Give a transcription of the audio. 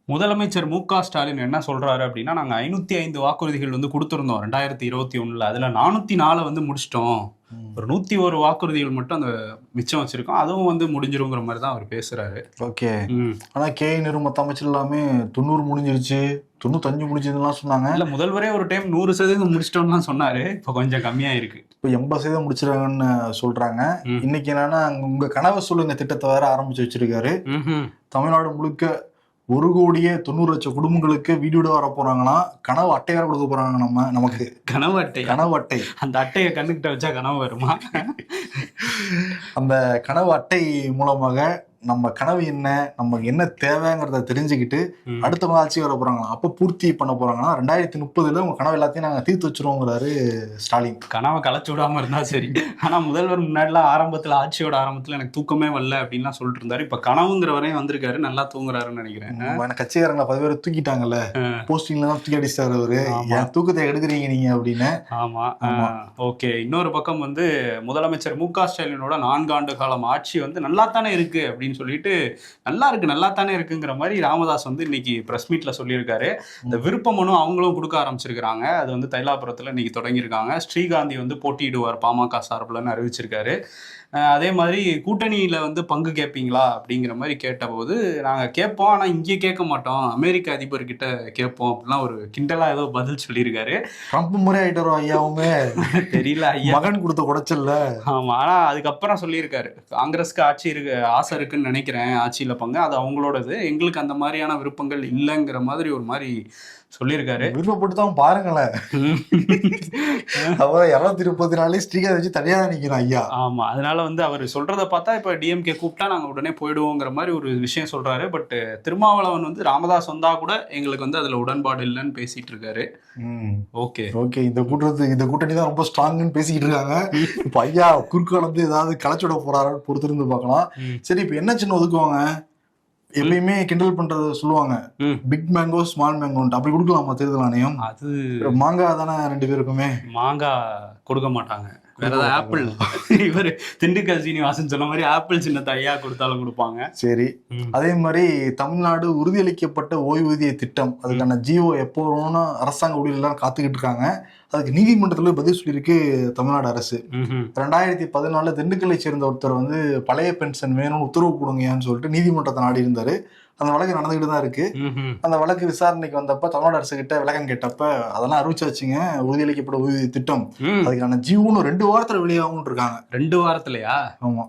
முதலமைச்சர் மு.க.ஸ்டாலின் என்ன சொல்றாரு அப்படின்னா, நாங்க 505 வாக்குறுதிகள் வந்து குடுத்திருந்தோம் 2021. அதுல 404 வந்து முடிச்சிட்டோம். ஒரு 101 வாக்குறுதிகள் மட்டும் அந்த மிச்சம் வச்சிருக்கோம். அதுவும் வந்து முடிஞ்சிருங்கிற மாரி தான் அவர் பேசுறாரு. ஓகே. ம். ஆனா KN மத்த அமைச்சர் எல்லாமே 90 முடிஞ்சிருச்சு, 95 முடிஞ்சதுலாம் சொன்னாங்க. இல்ல முதல்வரே ஒரு டைம் 100% முடிச்சிட்டோம்னு சொன்னாரு. இப்ப கொஞ்சம் கம்மியா இருக்கு. இப்போ 80% முடிச்சிருக்காங்கன்னு சொல்றாங்க. ம். இன்னைக்கு என்னன்னா, உங்க கனவை சொல்லுங்க திட்டத்தை வேற ஆரம்பிச்சு வச்சிருக்காரு. தமிழ்நாடு முழுக்க 1,90,00,000 குடும்பங்களுக்கு வீடு வர போறாங்கன்னா, கனவு அட்டை வேற கொடுக்க போறாங்க. நமக்கு கனவு அட்டை. கனவு அட்டை. அந்த அட்டையை கண்ணுக்கிட்ட வச்சா கனவு வருமா? அந்த கனவு அட்டை மூலமாக நம்ம கனவு என்ன, நமக்கு என்ன தேவைங்கிறத தெரிஞ்சுக்கிட்டு அடுத்தவங்க ஆட்சி வர போறாங்களா, அப்ப பூர்த்தி பண்ண போறாங்கன்னா 2030 உங்க கனவு எல்லாத்தையும் நாங்க தீர்த்து வச்சிருவோங்கிறாரு ஸ்டாலின். கனவை களைச்சு விடாம இருந்தா சரி. ஆனா முதல்வர் முன்னாடிலாம் ஆட்சியோட ஆரம்பத்துல எனக்கு தூக்கமே வரல அப்படின்லாம் சொல்லிட்டு இருந்தாரு. இப்ப கனவுங்கிற வரையும் வந்திருக்காரு, நல்லா தூங்குறாருன்னு நினைக்கிறேன். கட்சிக்காரங்களை 10 பேர் தூக்கிட்டாங்கல்ல, போஸ்டிங்ல தான் தூக்கி அடிச்சிட்டாரு அவரு. என் தூக்கத்தை எடுக்கிறீங்க நீங்க அப்படின்னு. ஆமா. ஓகே. இன்னொரு பக்கம் வந்து முதலமைச்சர் மு.க.ஸ்டாலினோட 4 ஆண்டு காலம் ஆட்சி வந்து நல்லா தானே இருக்கு அப்படின்னு சொல்லிட்டு, நல்லா தானே இருக்குங்கிற மாதிரி ராமதாஸ் வந்து இன்னைக்கு பிரஸ் மீட்ல சொல்லியிருக்காரு. இந்த விருப்ப மனு அவங்களும் கொடுக்க ஆரம்பிச்சிருக்காங்க. அது வந்து தைலாபுரத்துல இன்னைக்கு தொடங்கியிருக்காங்க. ஸ்ரீகாந்தி வந்து போட்டியிடுவார் பாமக சார்பில்னு அறிவிச்சிருக்காரு. அதே மாதிரி கூட்டணியில வந்து பங்கு கேட்பீங்களா அப்படிங்கிற மாதிரி கேட்டபோது, நாங்க கேட்போம், ஆனா இங்கே கேட்க மாட்டோம், அமெரிக்க அதிபர்கிட்ட கேட்போம் அப்படிலாம் ஒரு கிண்டலா ஏதோ பதில் சொல்லியிருக்காரு. ட்ரம்ப் முறை ஆயிட்டாரோ ஐயாவுமே, தெரியல ஐயா, மகன் கொடுத்த குடைச்சல்ல. ஆமா. ஆனா அதுக்கப்புறம் சொல்லியிருக்காரு, காங்கிரஸ்க்கு ஆசை இருக்குன்னு நினைக்கிறேன், ஆட்சியில பங்கு அது அவங்களோடது, எங்களுக்கு அந்த மாதிரியான விருப்பங்கள் இல்லைங்கிற மாதிரி ஒரு மாதிரி சொல்லியிருக்காரு. விருப்பப்பட்டு தான் பாருங்களேன். அவர் 234 ஸ்ரீகாந்த் வச்சு தனியா நிக்கிறான் ஐயா. ஆமா. அதனால வந்து அவர் சொல்றதை பார்த்தா இப்ப டிஎம்கே கூப்பிட்டா நாங்க உடனே போயிடுவோங்கிற மாதிரி ஒரு விஷயம் சொல்றாரு. பட் திருமாவளவன் வந்து ராமதாஸ் வந்தா கூட எங்களுக்கு வந்து அதுல உடன்பாடு இல்லைன்னு பேசிட்டு இருக்காரு. ஓகே. இந்த கூட்டணி தான் ரொம்ப ஸ்ட்ராங்னு பேசிக்கிட்டு இருக்காங்க. இப்ப ஐயா குறுக்கால வந்து ஏதாவது களைச்சுட போறாரு பொறுத்திருந்து பார்க்கலாம். சரி, இப்ப என்ன சின்ன ஒதுக்குவாங்க? எப்பயுமே கிண்டல் பண்றத சொல்லுவாங்க, பிக் மேங்கோ ஸ்மால் மேங்கோ. அப்படி கொடுக்கலாமா தேர்தல் ஆணையம்? அது மாங்காய் தானே 2 பேருக்குமே. மாங்காய் கொடுக்க மாட்டாங்க, வேற ஏதாவது ஆப்பிள். இவர் திண்டுக்கல் சீனிவாசன் சொன்ன மாதிரி ஆப்பிள் சின்னத்தை ஐயா கொடுத்தாலும் கொடுப்பாங்க. சரி, அதே மாதிரி தமிழ்நாடு உறுதியளிக்கப்பட்ட ஓய்வூதிய திட்டம், அதுக்கான ஜிஓ எப்போ வரும்னு அரசாங்க ஊழியர்கள் காத்துக்கிட்டு இருக்காங்க. அதுக்கு நீதிமன்றத்துல பதில் சொல்லியிருக்கு தமிழ்நாடு அரசு. 2014 திண்டுக்கல்லை சேர்ந்த ஒருத்தர் வந்து பழைய பென்ஷன் வேணும்னு உத்தரவு கொடுங்கன்னு சொல்லிட்டு நீதிமன்றத்தை நாடி இருந்தாரு. அந்த வழக்கு நடந்துகிட்டு தான் இருக்கு. அந்த வழக்கு விசாரணைக்கு வந்தப்ப தமிழ்நாடு அரசு கிட்ட விளக்கம் கேட்டப்ப அதெல்லாம் அறிவிச்சாச்சுங்க, உறுதியளிக்கப்பட்ட ஓய்வூதிய திட்டம், அதுக்கான ஜிஓன்னு 2 வாரத்துல வெளியாகும் இருக்காங்க. 2 வாரத்துலயா? ஆமா.